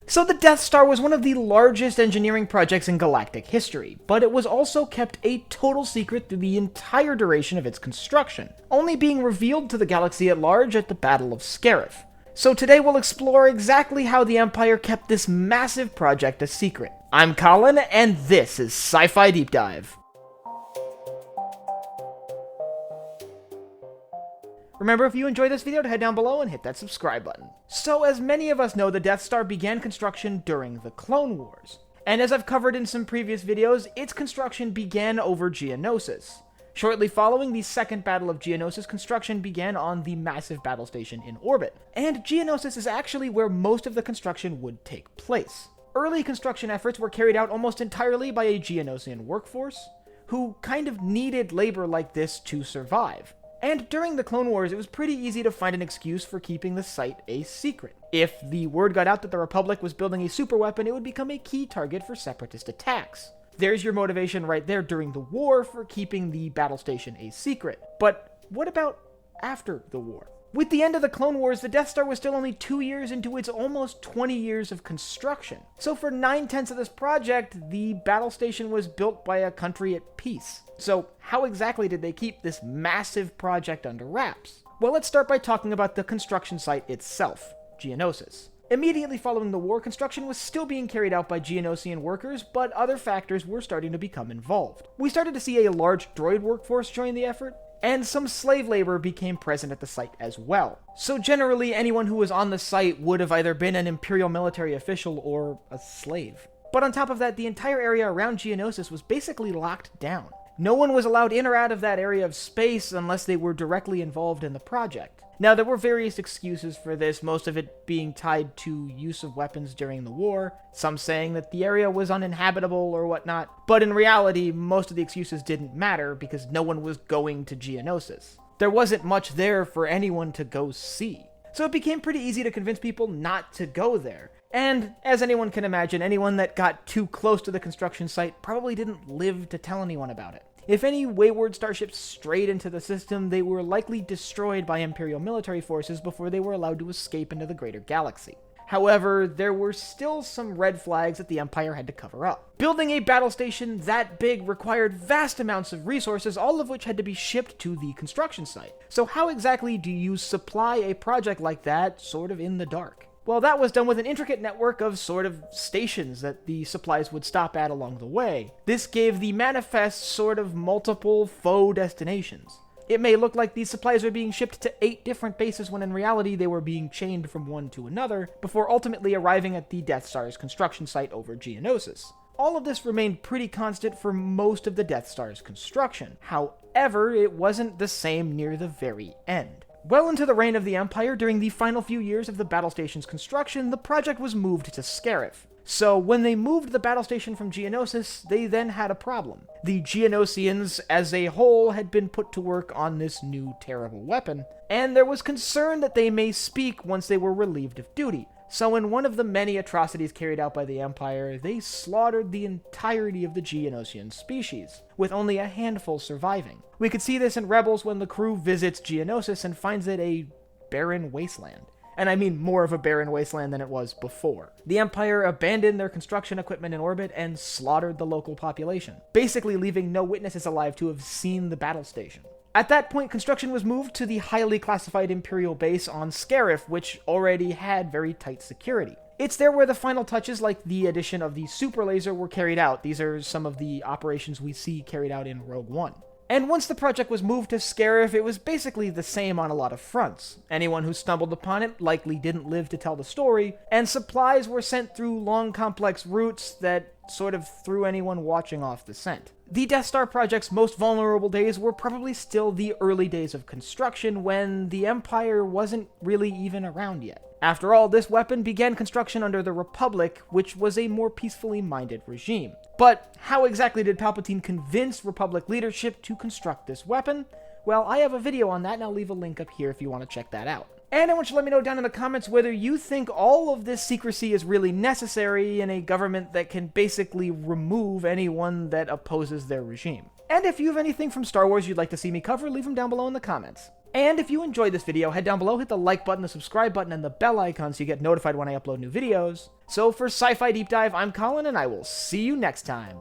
So the Death Star was one of the largest engineering projects in galactic history, but it was also kept a total secret through the entire duration of its construction, only being revealed to the galaxy at large at the Battle of Scarif. So today we'll explore exactly how the Empire kept this massive project a secret. I'm Colin, and this is Sci-Fi Deep Dive. Remember, if you enjoyed this video, to head down below and hit that subscribe button. So, as many of us know, the Death Star began construction during the Clone Wars. And as I've covered in some previous videos, its construction began over Geonosis. Shortly following the Second Battle of Geonosis, construction began on the massive battle station in orbit. And Geonosis is actually where most of the construction would take place. Early construction efforts were carried out almost entirely by a Geonosian workforce, who kind of needed labor like this to survive. And during the Clone Wars, it was pretty easy to find an excuse for keeping the site a secret. If the word got out that the Republic was building a superweapon, it would become a key target for separatist attacks. There's your motivation right there during the war for keeping the battle station a secret. But what about after the war? With the end of the Clone Wars, the Death Star was still only 2 years into its almost 20 years of construction. So for 9/10 of this project, the battle station was built by a country at peace. So how exactly did they keep this massive project under wraps? Well, let's start by talking about the construction site itself, Geonosis. Immediately following the war, construction was still being carried out by Geonosian workers, but other factors were starting to become involved. We started to see a large droid workforce join the effort, and some slave labor became present at the site as well. So generally, anyone who was on the site would have either been an Imperial military official or a slave. But on top of that, the entire area around Geonosis was basically locked down. No one was allowed in or out of that area of space unless they were directly involved in the project. Now, there were various excuses for this, most of it being tied to use of weapons during the war, some saying that the area was uninhabitable or whatnot, but in reality, most of the excuses didn't matter because no one was going to Geonosis. There wasn't much there for anyone to go see. So it became pretty easy to convince people not to go there. And, as anyone can imagine, anyone that got too close to the construction site probably didn't live to tell anyone about it. If any wayward starships strayed into the system, they were likely destroyed by Imperial military forces before they were allowed to escape into the greater galaxy. However, there were still some red flags that the Empire had to cover up. Building a battle station that big required vast amounts of resources, all of which had to be shipped to the construction site. So how exactly do you supply a project like that sort of in the dark? Well, that was done with an intricate network of sort of stations that the supplies would stop at along the way. This gave the manifest sort of multiple faux destinations. It may look like these supplies are being shipped to 8 different bases when in reality they were being chained from one to another, before ultimately arriving at the Death Star's construction site over Geonosis. All of this remained pretty constant for most of the Death Star's construction. However, it wasn't the same near the very end. Well into the reign of the Empire, during the final few years of the battle station's construction, the project was moved to Scarif. So when they moved the battle station from Geonosis, they then had a problem. The Geonosians as a whole had been put to work on this new terrible weapon, and there was concern that they may speak once they were relieved of duty. So in one of the many atrocities carried out by the Empire, they slaughtered the entirety of the Geonosian species, with only a handful surviving. We could see this in Rebels when the crew visits Geonosis and finds it a barren wasteland. And I mean more of a barren wasteland than it was before. The Empire abandoned their construction equipment in orbit and slaughtered the local population, basically leaving no witnesses alive to have seen the battle station. At that point, construction was moved to the highly classified Imperial base on Scarif, which already had very tight security. It's there where the final touches like the addition of the super laser were carried out. These are some of the operations we see carried out in Rogue One. And once the project was moved to Scarif, it was basically the same on a lot of fronts. Anyone who stumbled upon it likely didn't live to tell the story, and supplies were sent through long complex routes that sort of threw anyone watching off the scent. The Death Star project's most vulnerable days were probably still the early days of construction, when the Empire wasn't really even around yet. After all, this weapon began construction under the Republic, which was a more peacefully minded regime. But how exactly did Palpatine convince Republic leadership to construct this weapon? Well, I have a video on that, and I'll leave a link up here if you want to check that out. And I want you to let me know down in the comments whether you think all of this secrecy is really necessary in a government that can basically remove anyone that opposes their regime. And if you have anything from Star Wars you'd like to see me cover, leave them down below in the comments. And if you enjoyed this video, head down below, hit the like button, the subscribe button, and the bell icon so you get notified when I upload new videos. So for Sci-Fi Deep Dive, I'm Colin, and I will see you next time.